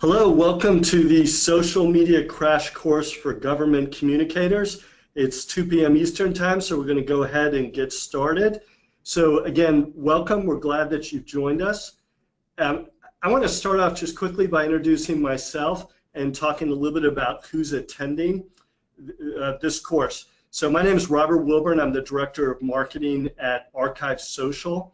Hello, welcome to the social media crash course for government communicators. It's 2 p.m. Eastern time, so we're going to go ahead and get started. So again, welcome. We're glad that you've joined us. I want to start off just quickly by introducing myself and talking a little bit about who's attending this course. So my name is Robert Wilburn. I'm the Director of Marketing at ArchiveSocial.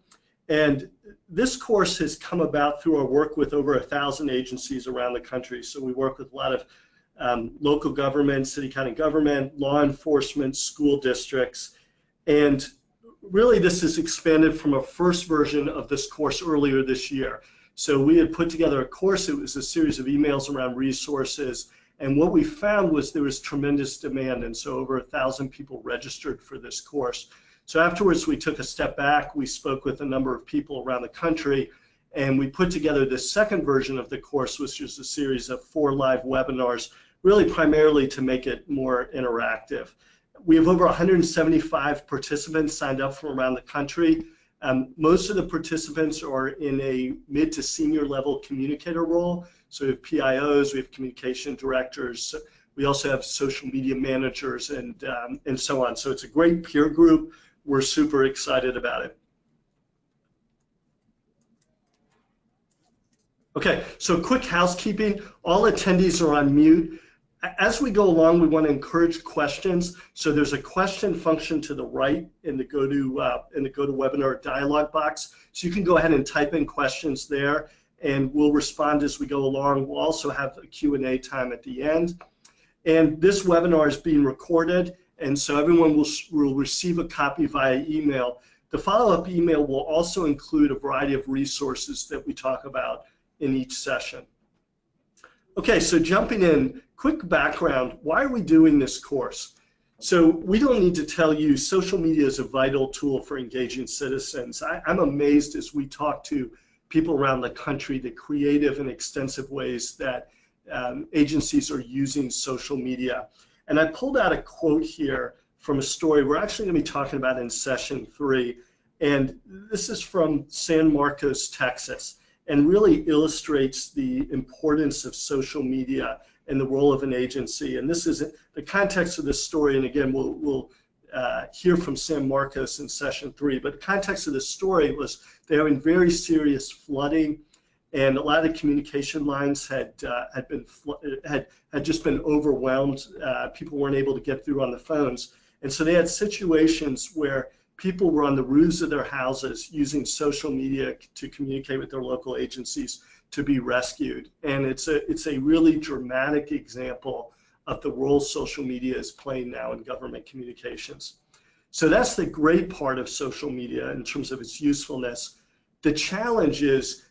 And this course has come about through our work with over 1,000 agencies around the country. So we work with a lot of local government, city, county government, law enforcement, school districts. And really this has expanded from a first version of this course earlier this year. So we had put together a course. It was a series of emails around resources. And what we found was there was tremendous demand. And so over 1,000 people registered for this course. So afterwards, we took a step back. We spoke with a number of people around the country, and we put together this second version of the course, which is a series of 4 live webinars, really primarily to make it more interactive. We have over 175 participants signed up from around the country. Most of the participants are in a mid to senior level communicator role. So we have PIOs, we have communication directors, we also have social media managers, and so on. So it's a great peer group. We're super excited about it. Okay, so quick housekeeping. All attendees are on mute. As we go along, we want to encourage questions. So there's a question function to the right in the GoToWebinar dialog box. So you can go ahead and type in questions there, and we'll respond as we go along. We'll also have a Q&A time at the end. And this webinar is being recorded, and so everyone will receive a copy via email. The follow-up email will also include a variety of resources that we talk about in each session. Okay, so jumping in, quick background, why are we doing this course? So we don't need to tell you social media is a vital tool for engaging citizens. I'm amazed as we talk to people around the country, the creative and extensive ways that agencies are using social media. And I pulled out a quote here from a story we're actually going to be talking about in session 3. And this is from San Marcos, Texas, and really illustrates the importance of social media and the role of an agency. And this is the context of this story. And again, we'll hear from San Marcos in session 3. But the context of this story was they're having very serious flooding, and a lot of the communication lines had just been overwhelmed. People weren't able to get through on the phones, and so they had situations where people were on the roofs of their houses using social media to communicate with their local agencies to be rescued. And it's a really dramatic example of the role social media is playing now in government communications. So that's the great part of social media in terms of its usefulness. The challenge is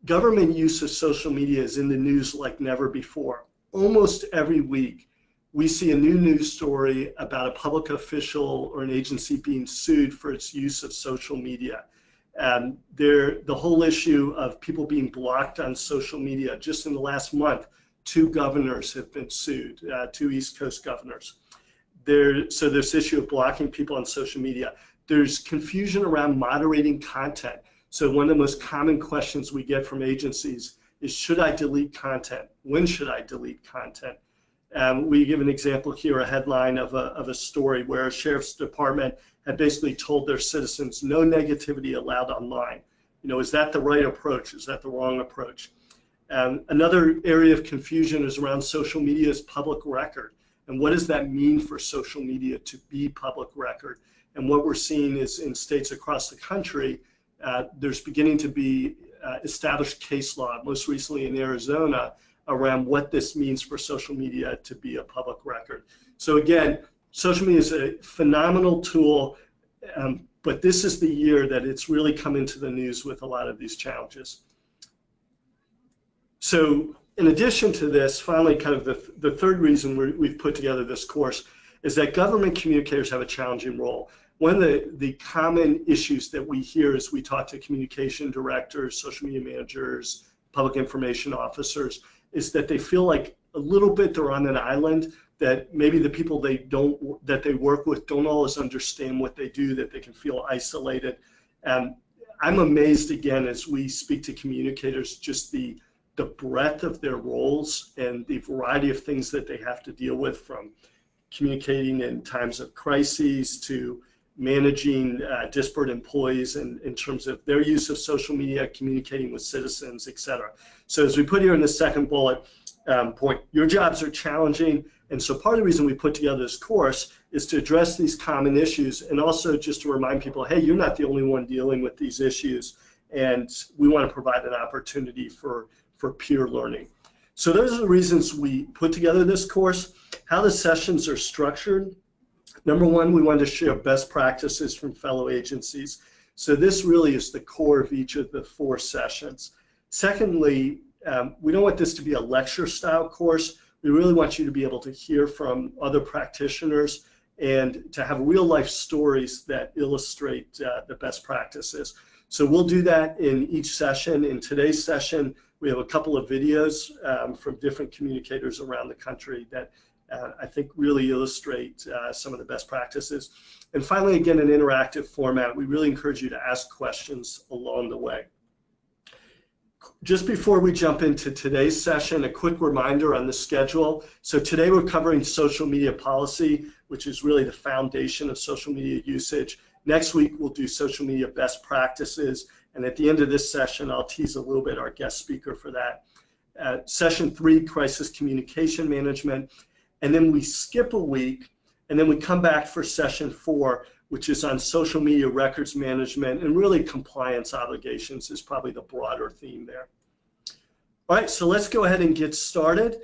government use of social media is in the news like never before. Almost every week, we see a new news story about a public official or an agency being sued for its use of social media. The whole issue of people being blocked on social media, just in the last month, 2 governors have been sued, 2 East Coast governors. So there's this issue of blocking people on social media. There's confusion around moderating content. So one of the most common questions we get from agencies is, should I delete content? When should I delete content? We give an example here, a headline of a story where a sheriff's department had basically told their citizens, no negativity allowed online. You know, is that the right approach? Is that the wrong approach? Another area of confusion is around social media's public record. And what does that mean for social media to be public record? And what we're seeing is in states across the country, there's beginning to be established case law, most recently in Arizona, around what this means for social media to be a public record. So again, social media is a phenomenal tool, but this is the year that it's really come into the news with a lot of these challenges. So in addition to this, finally, kind of the third reason we've put together this course is that government communicators have a challenging role. One of the common issues that we hear as we talk to communication directors, social media managers, public information officers, is that they feel like a little bit they're on an island, that maybe the people that they work with don't always understand what they do, that they can feel isolated. I'm amazed again as we speak to communicators, just the the breadth of their roles and the variety of things that they have to deal with, from communicating in times of crises to managing disparate employees and in terms of their use of social media, communicating with citizens, et cetera. So as we put here in the second bullet point, your jobs are challenging, and so part of the reason we put together this course is to address these common issues, and also just to remind people, hey, you're not the only one dealing with these issues, and we want to provide an opportunity for peer learning. So those are the reasons we put together this course. How the sessions are structured: number one, we wanted to share best practices from fellow agencies. So this really is the core of each of the 4 sessions. Secondly, we don't want this to be a lecture style course. We really want you to be able to hear from other practitioners and to have real life stories that illustrate the best practices. So we'll do that in each session. In today's session, we have a couple of videos from different communicators around the country that I think really illustrate some of the best practices. And finally, again, an interactive format. We really encourage you to ask questions along the way. Just before we jump into today's session, a quick reminder on the schedule. So today we're covering social media policy, which is really the foundation of social media usage. Next week we'll do social media best practices, and at the end of this session I'll tease a little bit our guest speaker for that. Session 3, crisis communication management, and then we skip a week, and then we come back for session 4, which is on social media records management, and really compliance obligations is probably the broader theme there. All right, so let's go ahead and get started.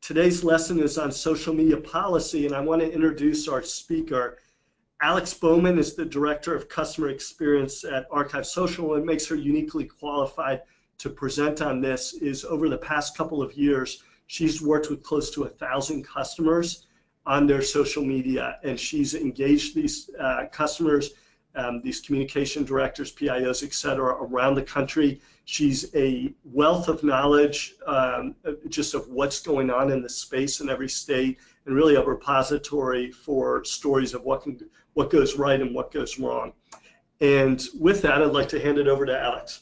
Today's lesson is on social media policy, and I want to introduce our speaker. Alex Bowman is the Director of Customer Experience at ArchiveSocial. What makes her uniquely qualified to present on this is over the past couple of years, she's worked with close to 1,000 customers on their social media, and she's engaged these customers, these communication directors, PIOs, et cetera, around the country. She's a wealth of knowledge just of what's going on in the space in every state, and really a repository for stories of what goes right and what goes wrong. And with that, I'd like to hand it over to Alex.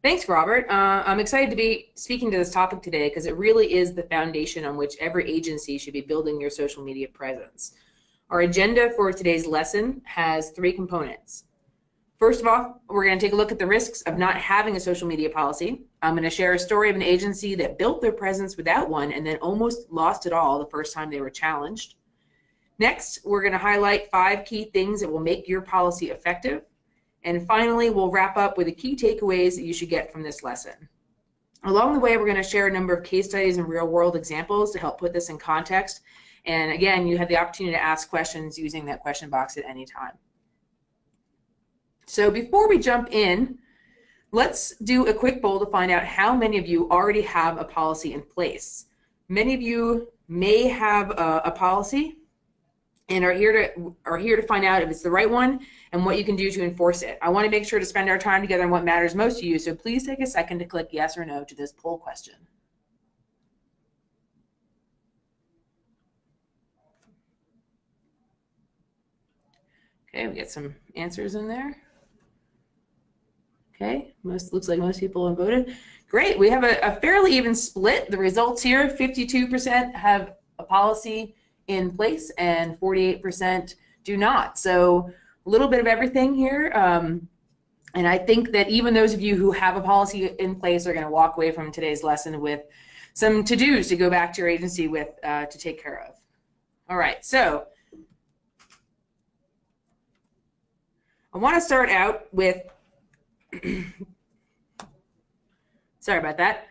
Thanks, Robert. I'm excited to be speaking to this topic today because it really is the foundation on which every agency should be building their social media presence. Our agenda for today's lesson has 3 components. First of all, we're going to take a look at the risks of not having a social media policy. I'm going to share a story of an agency that built their presence without one and then almost lost it all the first time they were challenged. Next, we're going to highlight 5 key things that will make your policy effective. And finally, we'll wrap up with the key takeaways that you should get from this lesson. Along the way, we're going to share a number of case studies and real-world examples to help put this in context. And again, you have the opportunity to ask questions using that question box at any time. So before we jump in, let's do a quick poll to find out how many of you already have a policy in place. Many of you may have a policy and are here to find out if it's the right one and what you can do to enforce it. I want to make sure to spend our time together on what matters most to you, so please take a second to click yes or no to this poll question. Okay, we get some answers in there. Okay, looks like most people have voted. Great, we have a fairly even split. The results here, 52% have a policy in place and 48% do not. So a little bit of everything here. And I think that even those of you who have a policy in place are going to walk away from today's lesson with some to-dos to go back to your agency with to take care of. All right, so I want to start out with, sorry about that.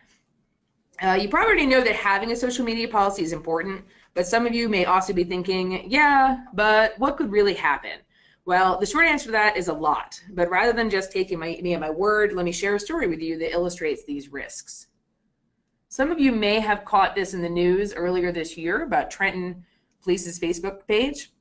You probably already know that having a social media policy is important, but some of you may also be thinking, yeah, but what could really happen? Well, the short answer to that is a lot, but rather than just taking me at my word, let me share a story with you that illustrates these risks. Some of you may have caught this in the news earlier this year about Trenton Police's Facebook page.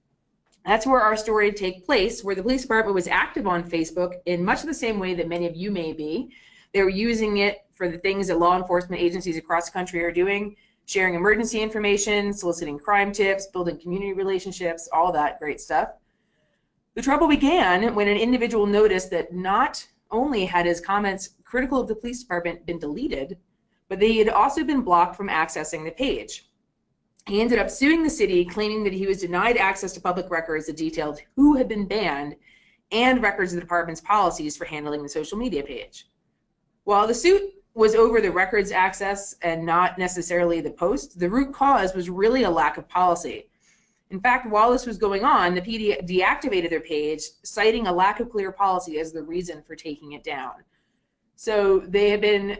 That's where our story takes place, where the police department was active on Facebook in much the same way that many of you may be. They were using it for the things that law enforcement agencies across the country are doing, sharing emergency information, soliciting crime tips, building community relationships, all that great stuff. The trouble began when an individual noticed that not only had his comments critical of the police department been deleted, but they had also been blocked from accessing the page. He ended up suing the city, claiming that he was denied access to public records that detailed who had been banned and records of the department's policies for handling the social media page. While the suit was over the records access and not necessarily the post, the root cause was really a lack of policy. In fact, while this was going on, the PD deactivated their page, citing a lack of clear policy as the reason for taking it down. So they had been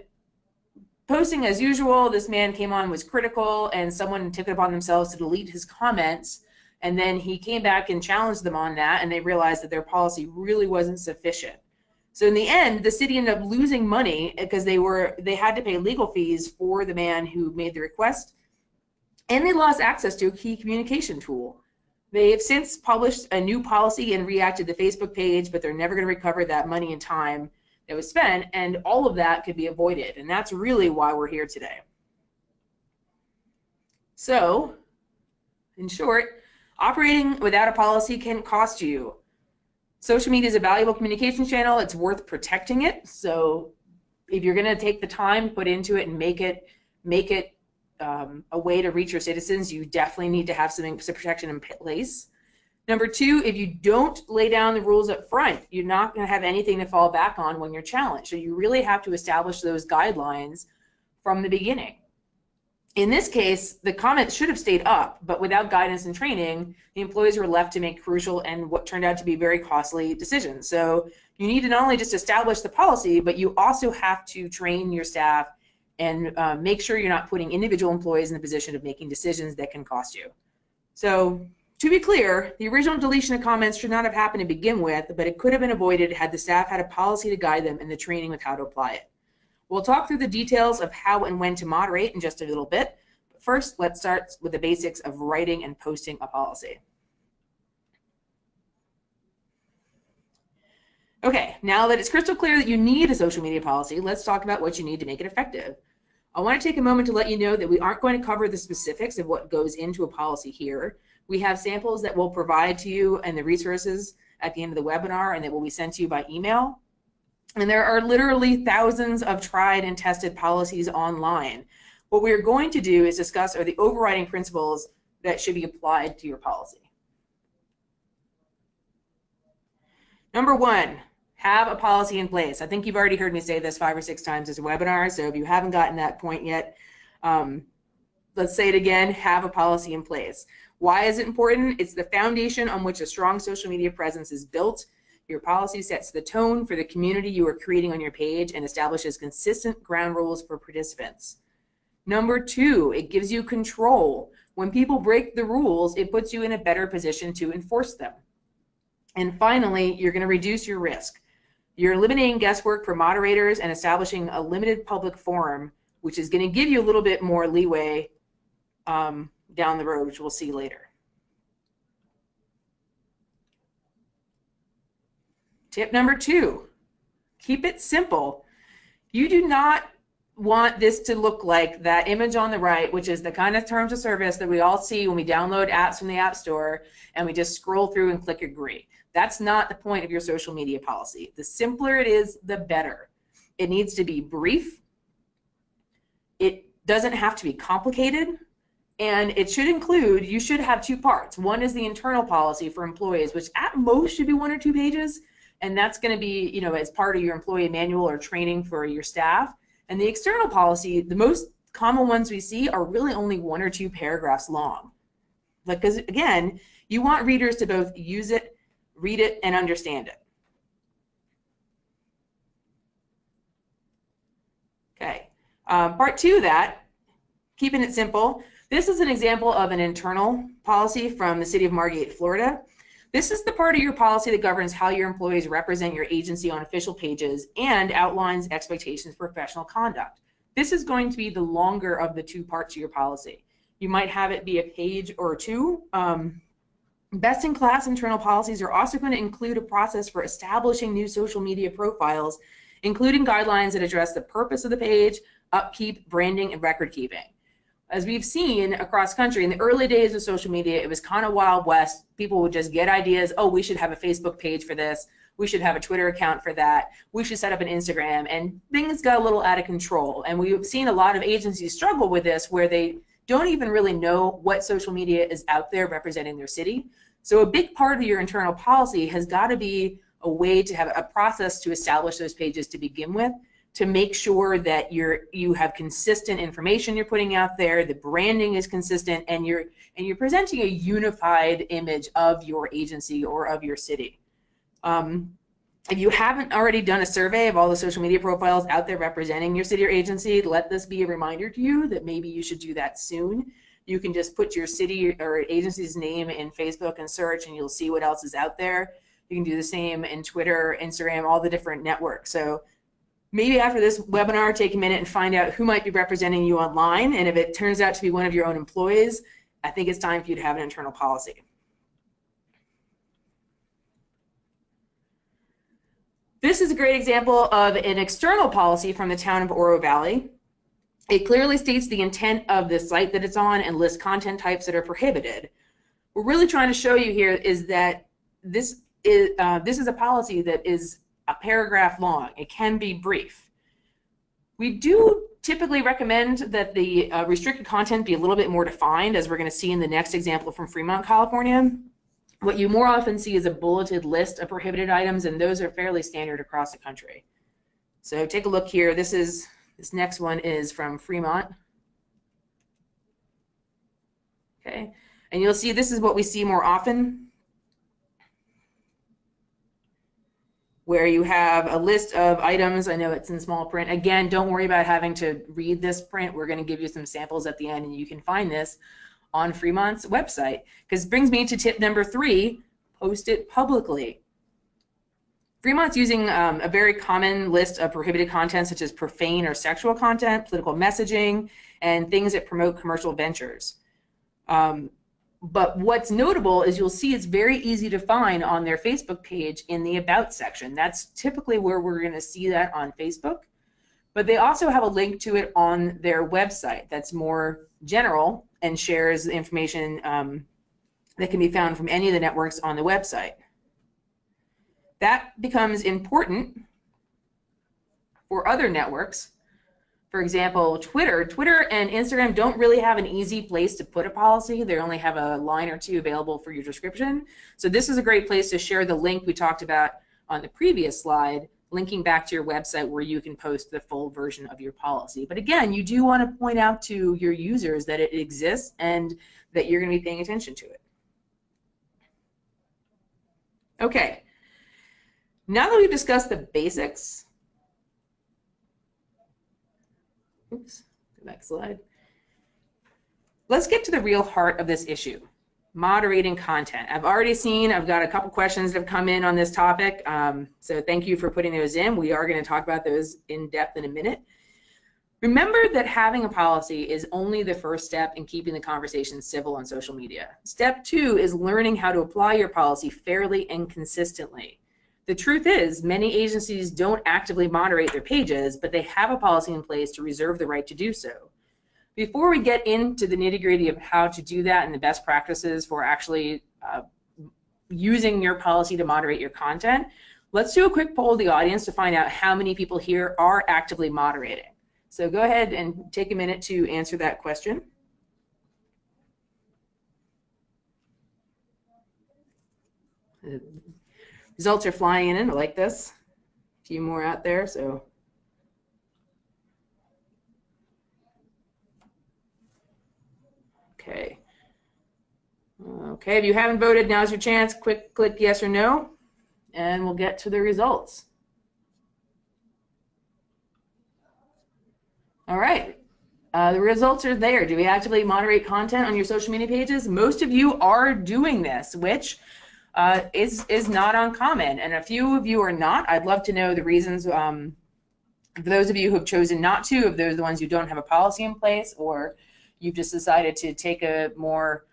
posting as usual. This man came on, was critical, and someone took it upon themselves to delete his comments. And then he came back and challenged them on that, and they realized that their policy really wasn't sufficient. So in the end, the city ended up losing money because they had to pay legal fees for the man who made the request, and they lost access to a key communication tool. They have since published a new policy and reactivated the Facebook page, but they're never going to recover that money and time that was spent, and all of that could be avoided, and that's really why we're here today. So, in short, operating without a policy can cost you. Social media is a valuable communication channel. It's worth protecting it. So if you're going to take the time, put into it, and make it a way to reach your citizens, you definitely need to have some protection in place. Number two, if you don't lay down the rules up front, you're not going to have anything to fall back on when you're challenged. So you really have to establish those guidelines from the beginning. In this case, the comments should have stayed up, but without guidance and training, the employees were left to make crucial and what turned out to be very costly decisions. So you need to not only just establish the policy, but you also have to train your staff and make sure you're not putting individual employees in the position of making decisions that can cost you. So to be clear, the original deletion of comments should not have happened to begin with, but it could have been avoided had the staff had a policy to guide them in the training with how to apply it. We'll talk through the details of how and when to moderate in just a little bit. But first, let's start with the basics of writing and posting a policy. Okay, now that it's crystal clear that you need a social media policy, let's talk about what you need to make it effective. I want to take a moment to let you know that we aren't going to cover the specifics of what goes into a policy here. We have samples that we'll provide to you and the resources at the end of the webinar, and that will be sent to you by email. And there are literally thousands of tried and tested policies online. What we're going to do is discuss are the overriding principles that should be applied to your policy. Number one, have a policy in place. I think you've already heard me say this 5 or 6 times this webinar, so if you haven't gotten that point yet, let's say it again, have a policy in place. Why is it important? It's the foundation on which a strong social media presence is built. Your policy sets the tone for the community you are creating on your page and establishes consistent ground rules for participants. Number two, it gives you control. When people break the rules, it puts you in a better position to enforce them. And finally, you're going to reduce your risk. You're eliminating guesswork for moderators and establishing a limited public forum, which is going to give you a little bit more leeway down the road, which we'll see later. Tip number two, keep it simple. You do not want this to look like that image on the right, which is the kind of terms of service that we all see when we download apps from the App Store and we just scroll through and click agree. That's not the point of your social media policy. The simpler it is, the better. It needs to be brief. It doesn't have to be complicated. And it should include, you should have 2 parts. One is the internal policy for employees, which at most should be 1 or 2 pages. And that's going to be, as part of your employee manual or training for your staff. And the external policy, the most common ones we see are really only 1 or 2 paragraphs long. Because again, you want readers to both use it, read it, and understand it. Okay, part 2 of that, keeping it simple. This is an example of an internal policy from the city of Margate, Florida. This is the part of your policy that governs how your employees represent your agency on official pages and outlines expectations for professional conduct. This is going to be the longer of the 2 parts of your policy. You might have it be a page or 2. Best-in-class internal policies are also going to include a process for establishing new social media profiles, including guidelines that address the purpose of the page, upkeep, branding, and record keeping. As we've seen across country, in the early days of social media, it was kind of Wild West. People would just get ideas, oh, we should have a Facebook page for this. We should have a Twitter account for that. We should set up an Instagram, and things got a little out of control. And we've seen a lot of agencies struggle with this, where they don't even really know what social media is out there representing their city. So a big part of your internal policy has got to be a way to have a process to establish those pages to begin with, to make sure that you have consistent information you're putting out there, the branding is consistent, and you're presenting a unified image of your agency or of your city. If you haven't already done a survey of all the social media profiles out there representing your city or agency, let this be a reminder to you that maybe you should do that soon. You can just put your city or agency's name in Facebook and search, and you'll see what else is out there. You can do the same in Twitter, Instagram, all the different networks. So maybe after this webinar, take a minute and find out who might be representing you online. And if it turns out to be one of your own employees, I think it's time for you to have an internal policy. This is a great example of an external policy from the town of Oro Valley. It clearly states the intent of the site that it's on and lists content types that are prohibited. What we're really trying to show you here is that this is a policy that is a paragraph long. It can be brief. We do typically recommend that the restricted content be a little bit more defined, as we're going to see in the next example from Fremont, California. What you more often see is a bulleted list of prohibited items, and those are fairly standard across the country. So take a look here. This next one is from Fremont. Okay, and you'll see this is what we see more often, where you have a list of items. I know it's in small print. Again, don't worry about having to read this print. We're going to give you some samples at the end, and you can find this on Fremont's website. Because it brings me to tip number 3, post it publicly. Fremont's using a very common list of prohibited content, such as profane or sexual content, political messaging, and things that promote commercial ventures. But what's notable is you'll see it's very easy to find on their Facebook page in the About section. That's typically where we're going to see that on Facebook. But they also have a link to it on their website that's more general and shares the information that can be found from any of the networks on the website. That becomes important for other networks. For example, Twitter and Instagram don't really have an easy place to put a policy. They only have a line or two available for your description. So this is a great place to share the link we talked about on the previous slide, linking back to your website where you can post the full version of your policy. But again, you do want to point out to your users that it exists and that you're going to be paying attention to it. Okay, now that we've discussed the basics, oops, go back slide. Let's get to the real heart of this issue, moderating content. I've got a couple questions that have come in on this topic, so thank you for putting those in. We are going to talk about those in depth in a minute. Remember that having a policy is only the first step in keeping the conversation civil on social media. Step 2 is learning how to apply your policy fairly and consistently. The truth is, many agencies don't actively moderate their pages, but they have a policy in place to reserve the right to do so. Before we get into the nitty-gritty of how to do that and the best practices for actually using your policy to moderate your content, let's do a quick poll of the audience to find out how many people here are actively moderating. So go ahead and take a minute to answer that question. Results are flying in. I like this. A few more out there. So okay. Okay, if you haven't voted, now's your chance. Quick click yes or no, and we'll get to the results. All right, the results are there. Do we actively moderate content on your social media pages? Most of you are doing this, which is not uncommon, and a few of you are not. I'd love to know the reasons. For those of you who have chosen not to, if those are the ones who don't have a policy in place, or you've just decided to take a more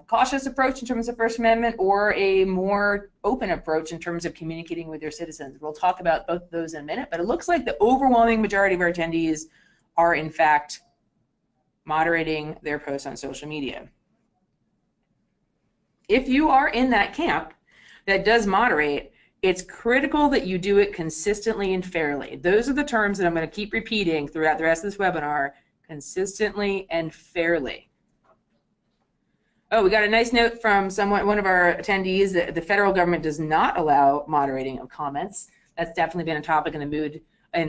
cautious approach in terms of First Amendment, or a more open approach in terms of communicating with your citizens. We'll talk about both of those in a minute, but it looks like the overwhelming majority of our attendees are in fact moderating their posts on social media. If you are in that camp that does moderate, It's critical that you do it consistently and fairly. Those are the terms that I'm going to keep repeating throughout the rest of this webinar, consistently and fairly. Oh, we got a nice note from one of our attendees that the federal government does not allow moderating of comments. That's definitely been a topic in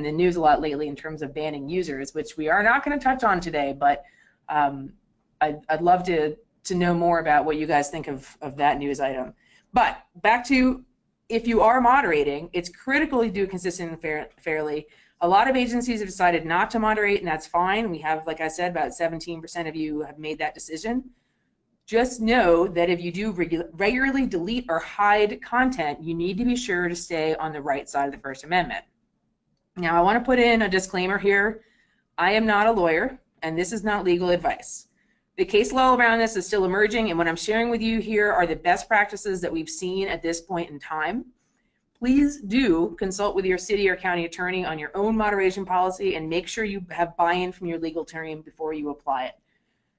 the news a lot lately in terms of banning users, which we are not going to touch on today, but I'd love to know more about what you guys think of that news item. But back to, if you are moderating, it's critical to do it consistently and fairly. A lot of agencies have decided not to moderate, and that's fine. We have, like I said, about 17% of you have made that decision. Just know that if you do regularly delete or hide content, you need to be sure to stay on the right side of the First Amendment. Now, I want to put in a disclaimer here. I am not a lawyer, and this is not legal advice. The case law around this is still emerging, and what I'm sharing with you here are the best practices that we've seen at this point in time. Please do consult with your city or county attorney on your own moderation policy and make sure you have buy-in from your legal team before you apply it.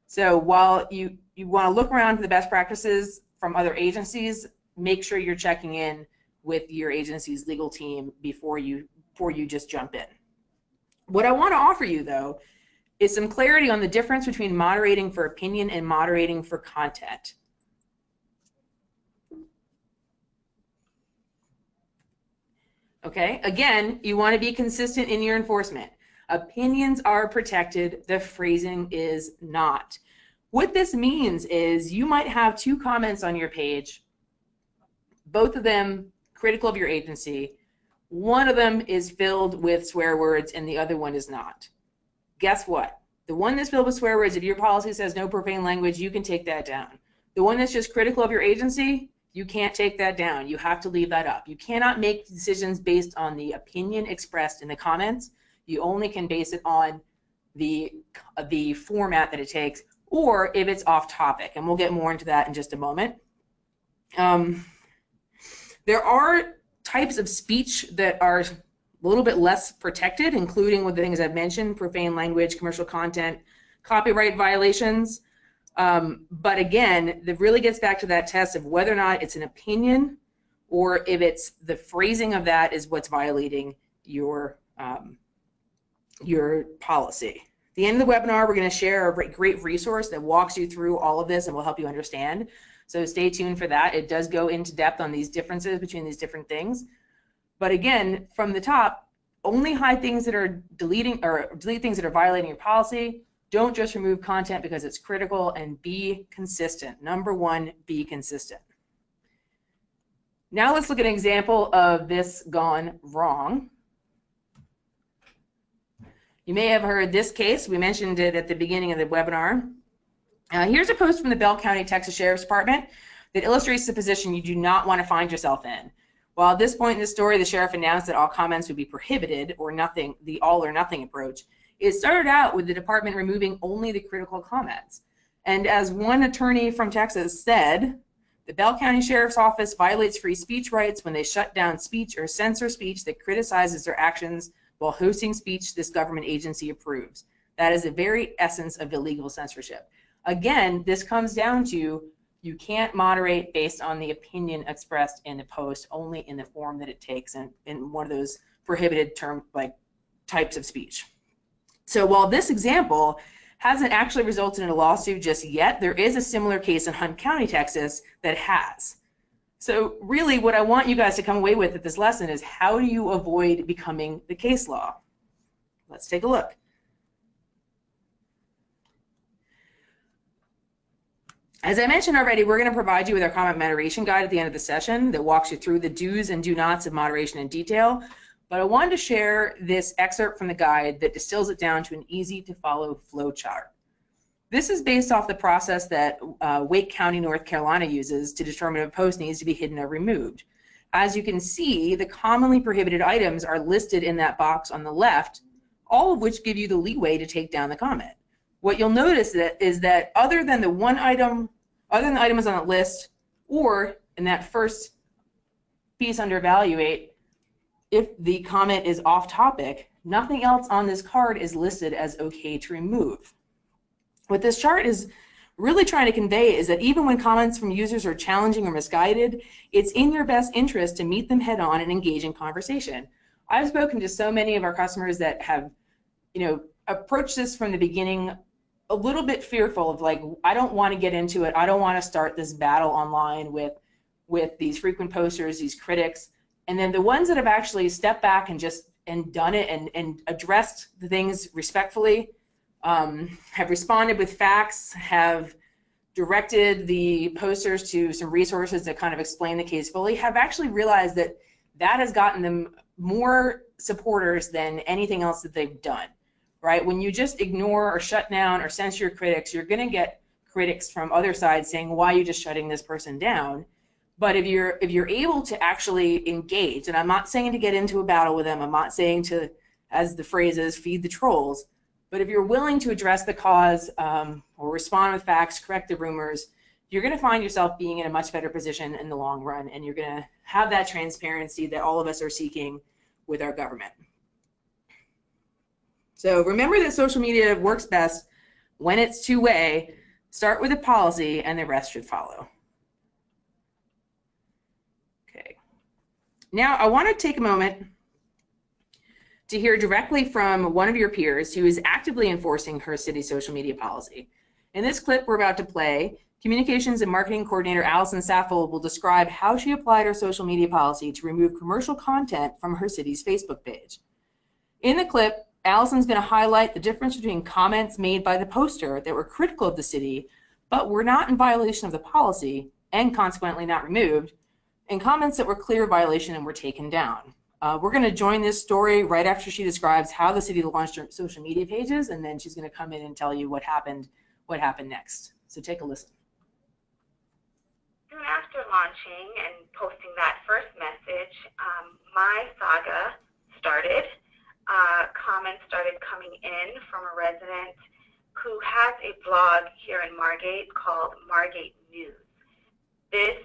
So while you want to look around for the best practices from other agencies, make sure you're checking in with your agency's legal team before you just jump in. What I want to offer you, though, is some clarity on the difference between moderating for opinion and moderating for content. Okay, again, you want to be consistent in your enforcement. Opinions are protected, the phrasing is not. What this means is you might have two comments on your page, both of them critical of your agency. One of them is filled with swear words and the other one is not. Guess what? The one that's filled with swear words, if your policy says no profane language, you can take that down. The one that's just critical of your agency, you can't take that down. You have to leave that up. You cannot make decisions based on the opinion expressed in the comments. You only can base it on the format that it takes, or if it's off topic, and we'll get more into that in just a moment. There are types of speech that are a little bit less protected, including with the things I've mentioned, profane language, commercial content, copyright violations. But again, it really gets back to that test of whether or not it's an opinion or if it's the phrasing of that is what's violating your policy. At the end of the webinar, we're going to share a great resource that walks you through all of this and will help you understand. So stay tuned for that. It does go into depth on these differences between these different things. But again, from the top, only hide things that are delete things that are violating your policy. Don't just remove content because it's critical, and be consistent. Number one, be consistent. Now let's look at an example of this gone wrong. You may have heard this case. We mentioned it at the beginning of the webinar. Here's a post from the Bell County, Texas Sheriff's Department that illustrates the position you do not want to find yourself in. While at this point in the story, the sheriff announced that all comments would be prohibited, or nothing, the all or nothing approach, it started out with the department removing only the critical comments. And as one attorney from Texas said, the Bell County Sheriff's Office violates free speech rights when they shut down speech or censor speech that criticizes their actions while hosting speech this government agency approves. That is the very essence of illegal censorship. Again, this comes down to you can't moderate based on the opinion expressed in the post, only in the form that it takes in one of those prohibited types of speech. So while this example hasn't actually resulted in a lawsuit just yet, there is a similar case in Hunt County, Texas that has. So really what I want you guys to come away with at this lesson is, how do you avoid becoming the case law? Let's take a look. As I mentioned already, we're going to provide you with our comment moderation guide at the end of the session that walks you through the do's and do nots of moderation in detail. But I wanted to share this excerpt from the guide that distills it down to an easy to follow flow chart. This is based off the process that Wake County, North Carolina uses to determine if a post needs to be hidden or removed. As you can see, the commonly prohibited items are listed in that box on the left, all of which give you the leeway to take down the comment. What you'll notice is that other than the items on the list, or in that first piece under evaluate, if the comment is off topic, nothing else on this card is listed as okay to remove. What this chart is really trying to convey is that even when comments from users are challenging or misguided, it's in your best interest to meet them head on and engage in conversation. I've spoken to so many of our customers that have, approached this from the beginning a little bit fearful of like, I don't want to get into it. I don't want to start this battle online with these frequent posters, these critics. And then the ones that have actually stepped back and done it and addressed the things respectfully, have responded with facts, have directed the posters to some resources that kind of explain the case fully, have actually realized that that has gotten them more supporters than anything else that they've done, right? When you just ignore or shut down or censor your critics, you're going to get critics from other sides saying, why are you just shutting this person down? But if you're able to actually engage, and I'm not saying to get into a battle with them, I'm not saying to, as the phrase is, feed the trolls, but if you're willing to address the cause or respond with facts, correct the rumors, you're going to find yourself being in a much better position in the long run, and you're going to have that transparency that all of us are seeking with our government. So remember that social media works best when it's two-way. Start with a policy, and the rest should follow. Okay. Now I want to take a moment to hear directly from one of your peers who is actively enforcing her city's social media policy. In this clip we're about to play, Communications and Marketing Coordinator Allison Saffold will describe how she applied her social media policy to remove commercial content from her city's Facebook page. In the clip, Allison's going to highlight the difference between comments made by the poster that were critical of the city but were not in violation of the policy and consequently not removed, and comments that were clear violation and were taken down. We're going to join this story right after she describes how the city launched her social media pages, and then she's going to come in and tell you what happened next. So take a listen. Soon after launching and posting that first message, my saga started. Comments started coming in from a resident who has a blog here in Margate called Margate News. This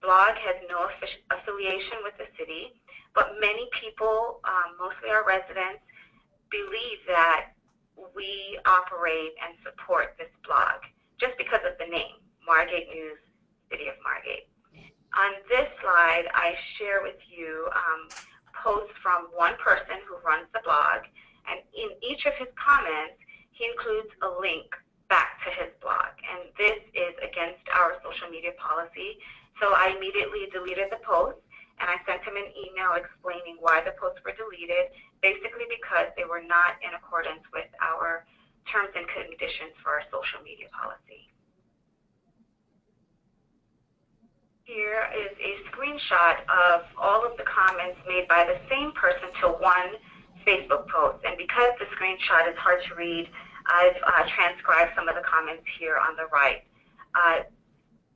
blog has no affiliation with the city, but many people, mostly our residents, believe that we operate and support this blog just because of the name, Margate News, City of Margate. On this slide, I share with you posts from one person who runs the blog, and in each of his comments, he includes a link back to his blog, and this is against our social media policy. So I immediately deleted the post, and I sent him an email explaining why the posts were deleted, basically because they were not in accordance with our terms and conditions for our social media policy. Here is a screenshot of all of the comments made by the same person to one Facebook post. And because the screenshot is hard to read, I've transcribed some of the comments here on the right.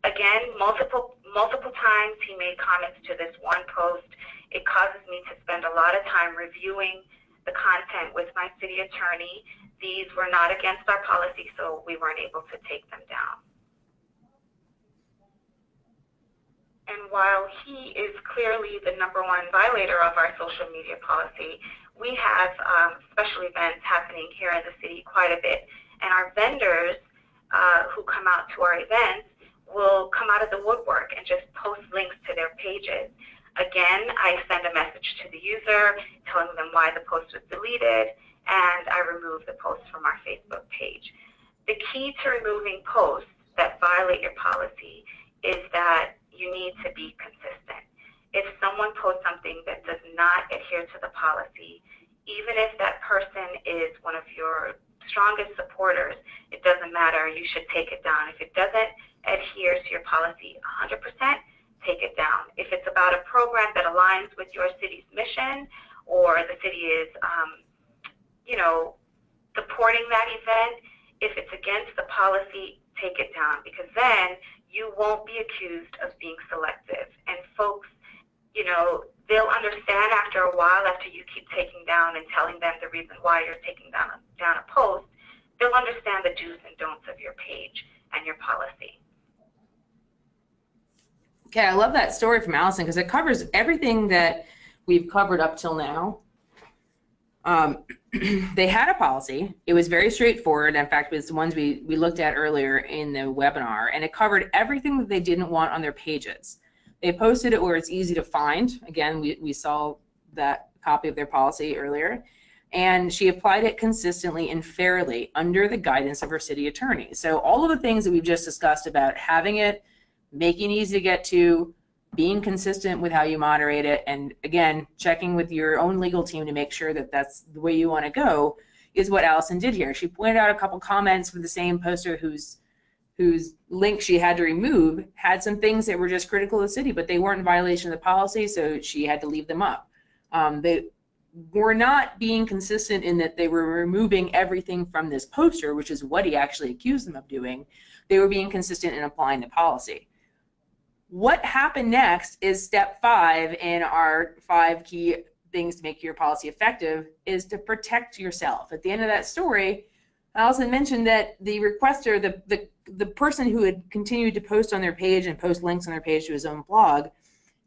Again, multiple times he made comments to this one post. It causes me to spend a lot of time reviewing the content with my city attorney. These were not against our policy, so we weren't able to take them down. And while he is clearly the #1 violator of our social media policy, we have special events happening here in the city quite a bit. And our vendors who come out to our events will come out of the woodwork and just post links to their pages. Again, I send a message to the user telling them why the post was deleted, and I remove the post from our Facebook page. The key to removing posts that violate your policy is that you need to be consistent. If someone posts something that does not adhere to the policy, even if that person is one of your strongest supporters, it doesn't matter, you should take it down. If it doesn't adhere to your policy 100%, take it down. If it's about a program that aligns with your city's mission, or the city is, supporting that event, if it's against the policy, take it down, because then you won't be accused of being selective. And folks, they'll understand after a while, after you keep taking down and telling them the reason why you're taking down a post, they'll understand the do's and don'ts of your page and your policy. Okay, I love that story from Allison because it covers everything that we've covered up till now. they had a policy. It was very straightforward. In fact, it was the ones we looked at earlier in the webinar, and it covered everything that they didn't want on their pages. They posted it where it's easy to find. Again, we saw that copy of their policy earlier. And she applied it consistently and fairly under the guidance of her city attorney. So all of the things that we've just discussed about having it, making it easy to get to, being consistent with how you moderate it, and again, checking with your own legal team to make sure that that's the way you want to go, is what Allison did here. She pointed out a couple comments from the same poster whose link she had to remove had some things that were just critical of the city, but they weren't in violation of the policy, so she had to leave them up. They were not being consistent in that they were removing everything from this poster, which is what he actually accused them of doing. They were being consistent in applying the policy. What happened next is step 5 in our 5 key things to make your policy effective, is to protect yourself. At the end of that story, Allison mentioned that the requester, the person who had continued to post on their page and post links on their page to his own blog,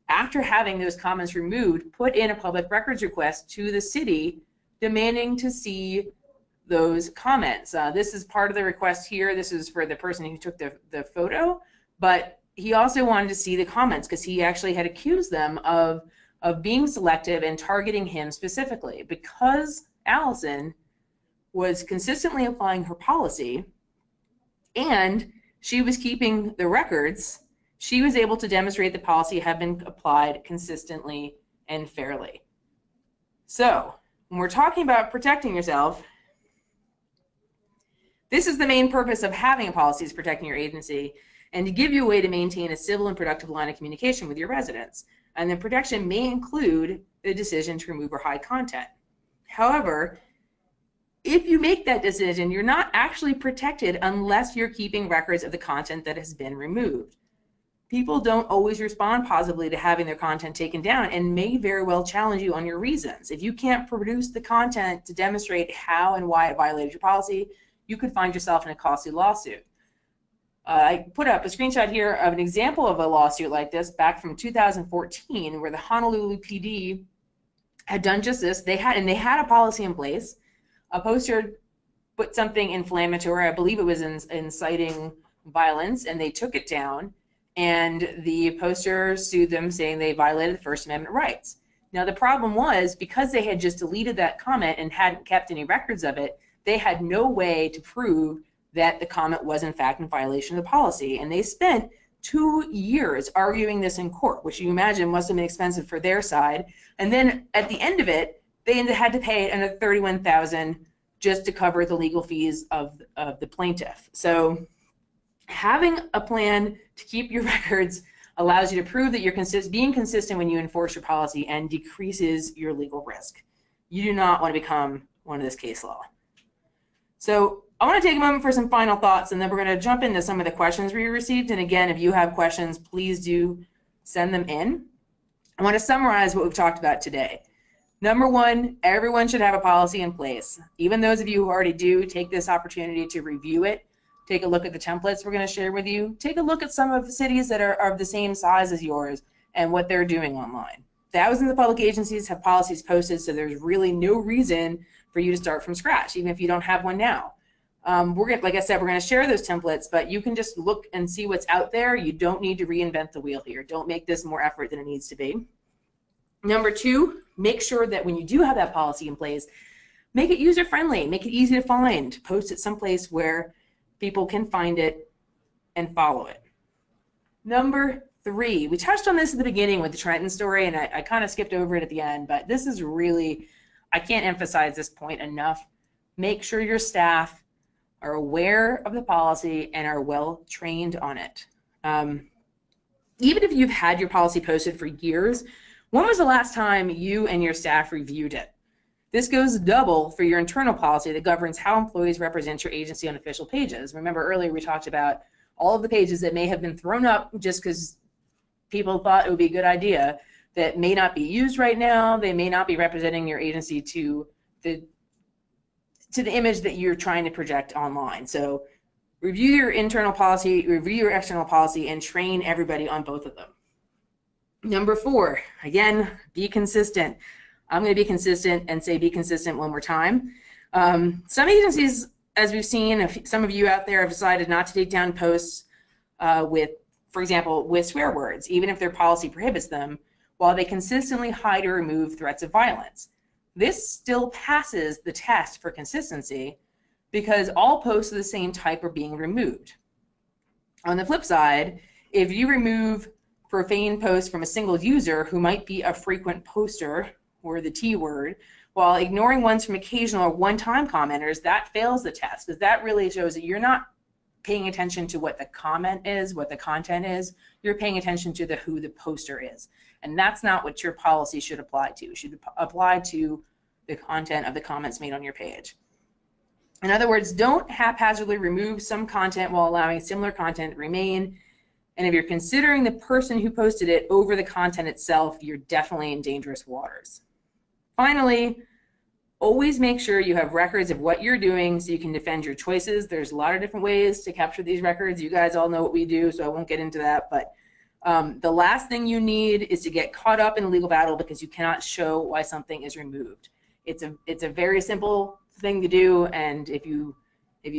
after having those comments removed, put in a public records request to the city demanding to see those comments. This is part of the request here. This is for the person who took the photo, but he also wanted to see the comments because he actually had accused them of being selective and targeting him specifically. Because Allison was consistently applying her policy and she was keeping the records, she was able to demonstrate the policy had been applied consistently and fairly. So when we're talking about protecting yourself, this is the main purpose of having a policy, is protecting your agency and to give you a way to maintain a civil and productive line of communication with your residents. And the protection may include the decision to remove or hide content. However, if you make that decision, you're not actually protected unless you're keeping records of the content that has been removed. People don't always respond positively to having their content taken down and may very well challenge you on your reasons. If you can't produce the content to demonstrate how and why it violated your policy, you could find yourself in a costly lawsuit. I put up a screenshot here of an example of a lawsuit like this back from 2014 where the Honolulu PD had done just this. They had a policy in place. A poster put something inflammatory, I believe it was inciting violence, and they took it down. And the poster sued them saying they violated the First Amendment rights. Now the problem was, because they had just deleted that comment and hadn't kept any records of it, they had no way to prove that the comment was in fact in violation of the policy. And they spent 2 years arguing this in court, which you imagine must have been expensive for their side. And then at the end of it, they had to pay another $31,000 just to cover the legal fees of the plaintiff. So having a plan to keep your records allows you to prove that you're being consistent when you enforce your policy and decreases your legal risk. You do not want to become one of this case law. So I want to take a moment for some final thoughts, and then we're going to jump into some of the questions we received. And again, if you have questions, please do send them in. I want to summarize what we've talked about today. Number 1, everyone should have a policy in place. Even those of you who already do, take this opportunity to review it. Take a look at the templates we're going to share with you. Take a look at some of the cities that are of the same size as yours and what they're doing online. Thousands of public agencies have policies posted, so there's really no reason for you to start from scratch, even if you don't have one now. Like I said, we're going to share those templates, but you can just look and see what's out there. You don't need to reinvent the wheel here. Don't make this more effort than it needs to be. Number 2, make sure that when you do have that policy in place, make it user-friendly, make it easy to find. Post it someplace where people can find it and follow it. Number 3, we touched on this at the beginning with the Trenton story, and I kind of skipped over it at the end, but this is really, I can't emphasize this point enough. Make sure your staff are aware of the policy and are well trained on it. Even if you've had your policy posted for years, when was the last time you and your staff reviewed it? This goes double for your internal policy that governs how employees represent your agency on official pages. Remember earlier we talked about all of the pages that may have been thrown up just because people thought it would be a good idea that may not be used right now. They may not be representing your agency to the image that you're trying to project online. So review your internal policy, review your external policy, and train everybody on both of them. Number 4, again, be consistent. I'm going to be consistent and say be consistent one more time. Some agencies, as we've seen, some of you out there have decided not to take down posts with, for example, with swear words, even if their policy prohibits them, while they consistently hide or remove threats of violence. This still passes the test for consistency because all posts of the same type are being removed. On the flip side, if you remove profane posts from a single user who might be a frequent poster, or the T word, while ignoring ones from occasional or one-time commenters, that fails the test, because that really shows that you're not paying attention to what the comment is, what the content is. You're paying attention to who the poster is. And that's not what your policy should apply to. It should apply to the content of the comments made on your page. In other words, don't haphazardly remove some content while allowing similar content to remain. And if you're considering the person who posted it over the content itself, you're definitely in dangerous waters. Finally, always make sure you have records of what you're doing so you can defend your choices. There's a lot of different ways to capture these records. You guys all know what we do, so I won't get into that. But the last thing you need is to get caught up in a legal battle because you cannot show why something is removed. It's a very simple thing to do, and if you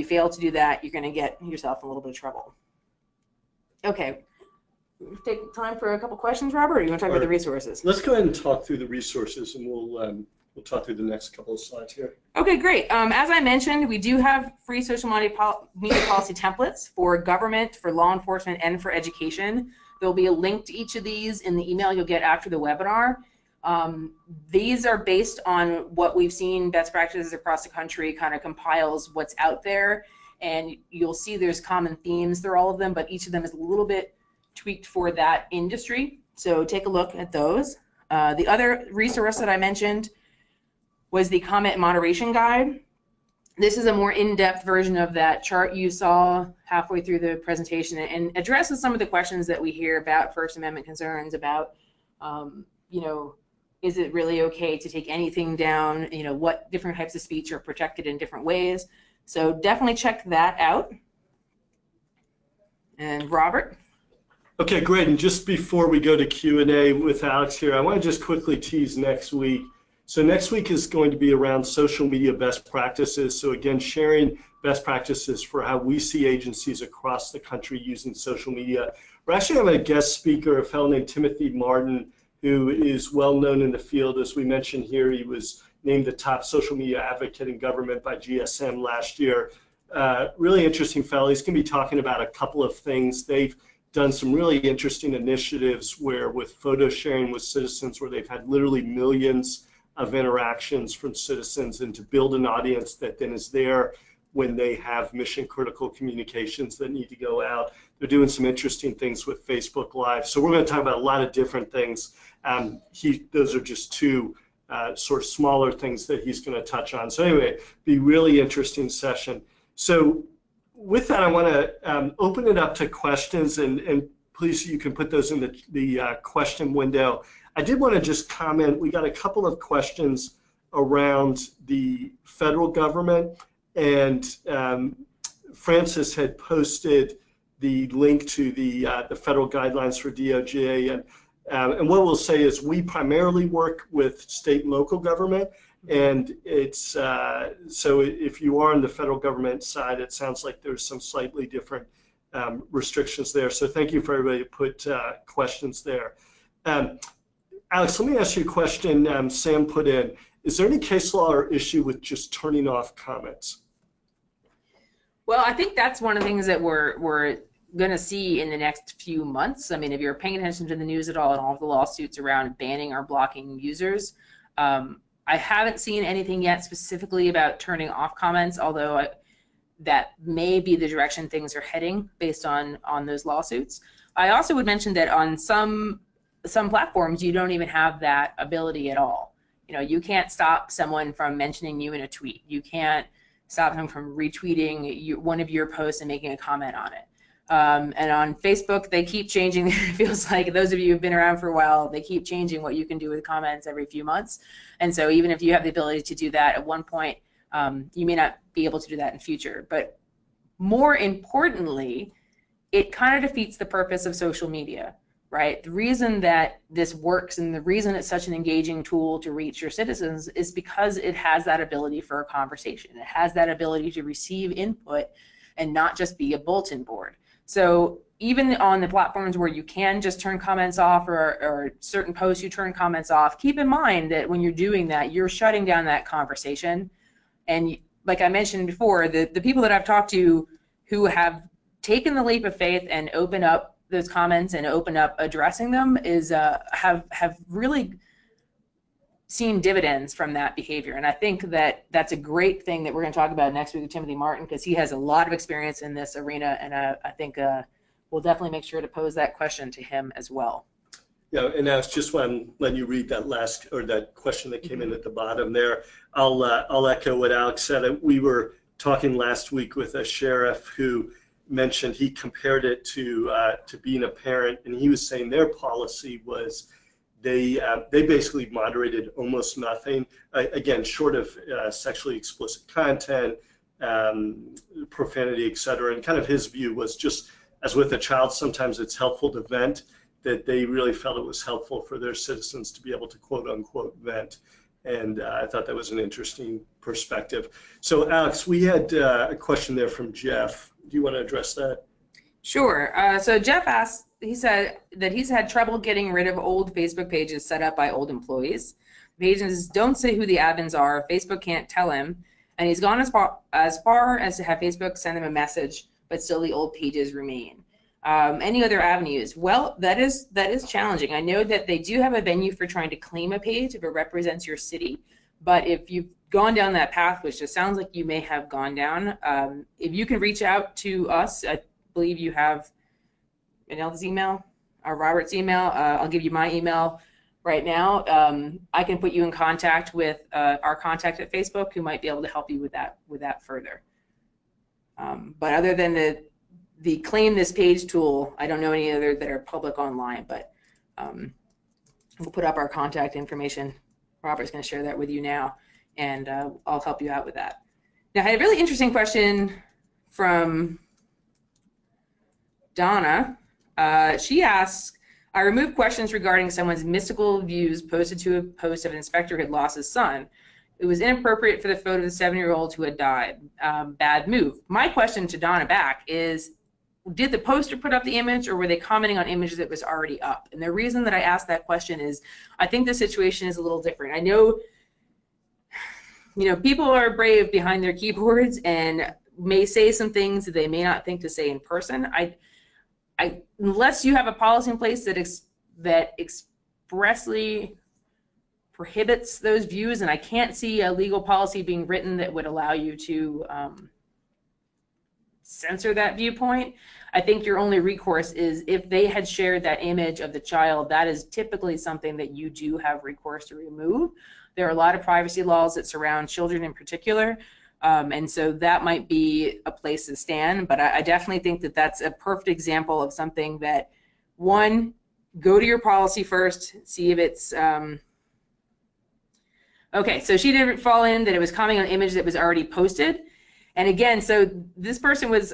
fail to do that, you're going to get yourself in a little bit of trouble. Okay. Take time for a couple questions, Robert, or you want to talk about the resources? Let's go ahead and talk through the resources, and we'll talk through the next couple of slides here. Okay, great. As I mentioned, we do have free social media policy templates for government, for law enforcement, and for education. There'll be a link to each of these in the email you'll get after the webinar. These are based on what we've seen, best practices across the country, kind of compiles what's out there, and you'll see there's common themes through all of them, but each of them is a little bit tweaked for that industry. So take a look at those. The other resource that I mentioned was the comment moderation guide. This is a more in-depth version of that chart you saw halfway through the presentation and addresses some of the questions that we hear about First Amendment concerns about, you know, is it really okay to take anything down? You know, what different types of speech are protected in different ways. So definitely check that out. And Robert? Okay, great. And just before we go to Q&A with Alex here, I want to just quickly tease next week. So next week is going to be around social media best practices. So again, sharing best practices for how we see agencies across the country using social media. We're actually having a guest speaker, a fellow named Timothy Martin, who is well known in the field. As we mentioned here, he was named the top social media advocate in government by GSM last year. Really interesting fellow. He's going to be talking about a couple of things. They've done some really interesting initiatives where with photo sharing with citizens, where they've had literally millions of interactions from citizens, and to build an audience that then is there when they have mission critical communications that need to go out. They're doing some interesting things with Facebook Live. So we're going to talk about a lot of different things. Those are just two sort of smaller things that he's going to touch on. So anyway, be really interesting session. So with that, I want to open it up to questions, and please, you can put those in the question window. I did want to just comment, we got a couple of questions around the federal government, and Francis had posted the link to the federal guidelines for DOJ, and what we'll say is we primarily work with state and local government, and it's so if you are on the federal government side, it sounds like there's some slightly different restrictions there. So thank you for everybody who put questions there. Alex, let me ask you a question Sam put in. Is there any case law or issue with just turning off comments? Well, I think that's one of the things that we're going to see in the next few months. I mean, if you're paying attention to the news at all and all of the lawsuits around banning or blocking users, I haven't seen anything yet specifically about turning off comments, although that may be the direction things are heading based on those lawsuits. I also would mention that on some platforms, you don't even have that ability at all. You know, you can't stop someone from mentioning you in a tweet. You can't stop them from retweeting one of your posts and making a comment on it. And on Facebook, they keep changing. It feels like those of you who've been around for a while, they keep changing what you can do with comments every few months. And so even if you have the ability to do that at one point, you may not be able to do that in future. But more importantly, it kind of defeats the purpose of social media, right? The reason that this works and the reason it's such an engaging tool to reach your citizens is because it has that ability for a conversation. It has that ability to receive input and not just be a bulletin board. So even on the platforms where you can just turn comments off, or certain posts you turn comments off, keep in mind that when you're doing that, you're shutting down that conversation. And like I mentioned before, the people that I've talked to who have taken the leap of faith and open up those comments and open up addressing them is have really seen dividends from that behavior. And I think that that's a great thing that we're going to talk about next week with Timothy Martin, because he has a lot of experience in this arena, and I think we'll definitely make sure to pose that question to him as well. Yeah, and Alex, just when you read that last, or that question that came in at the bottom there, I'll echo what Alex said. We were talking last week with a sheriff who mentioned he compared it to being a parent, and he was saying their policy was they basically moderated almost nothing, again, short of sexually explicit content, profanity, et cetera. And kind of his view was, just as with a child, sometimes it's helpful to vent, that they really felt it was helpful for their citizens to be able to quote unquote vent. And I thought that was an interesting perspective. So Alex, we had a question there from Jeff. Do you want to address that? Sure. So Jeff asked, he said that he's had trouble getting rid of old Facebook pages set up by old employees. Pages don't say who the admins are. Facebook can't tell him. And he's gone as far as to have Facebook send him a message, but still the old pages remain. Any other avenues? Well, that is challenging. I know that they do have a venue for trying to claim a page if it represents your city, but if you've gone down that path, which just sounds like you may have gone down, if you can reach out to us, I believe you have Anel's email or Robert's email. I'll give you my email right now. I can put you in contact with our contact at Facebook, who might be able to help you with that further. But other than the claim this page tool, I don't know any other that are public online, but we'll put up our contact information. Robert's going to share that with you now, and I'll help you out with that. Now, I had a really interesting question from Donna. She asks, I removed questions regarding someone's mystical views posted to a post of an inspector who had lost his son. It was inappropriate for the photo of the 7-year-old who had died. Bad move. My question to Donna back is, did the poster put up the image, or were they commenting on images that was already up? And the reason that I asked that question is, I think the situation is a little different. I know, people are brave behind their keyboards and may say some things that they may not think to say in person. Unless you have a policy in place that expressly prohibits those views, and I can't see a legal policy being written that would allow you to censor that viewpoint. I think your only recourse is if they had shared that image of the child. That is typically something that you do have recourse to remove. There are a lot of privacy laws that surround children in particular, and so that might be a place to stand. But I definitely think that that's a perfect example of something that, one, go to your policy first, see if it's okay. So she didn't fall in that it was commenting on an image that was already posted. And again, so this person was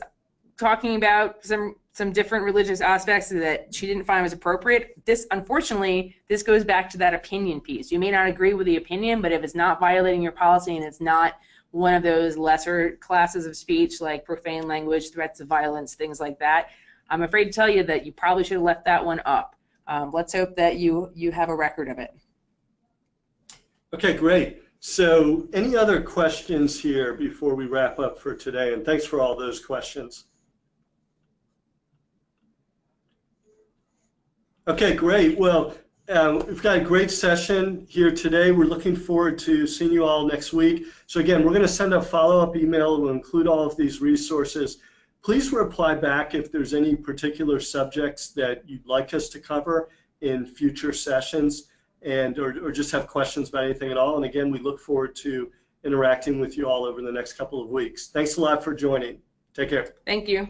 talking about some different religious aspects that she didn't find was appropriate. Unfortunately, this goes back to that opinion piece. You may not agree with the opinion, but if it's not violating your policy and it's not one of those lesser classes of speech like profane language, threats of violence, things like that, I'm afraid to tell you that you probably should have left that one up. Let's hope that you have a record of it. Okay, great. So any other questions here before we wrap up for today? And thanks for all those questions. Okay, great. Well, we've got a great session here today. We're looking forward to seeing you all next week. So again, we're going to send a follow-up email. We'll include all of these resources. Please reply back if there's any particular subjects that you'd like us to cover in future sessions, and or just have questions about anything at all. And again, we look forward to interacting with you all over the next couple of weeks. Thanks a lot for joining. Take care. Thank you.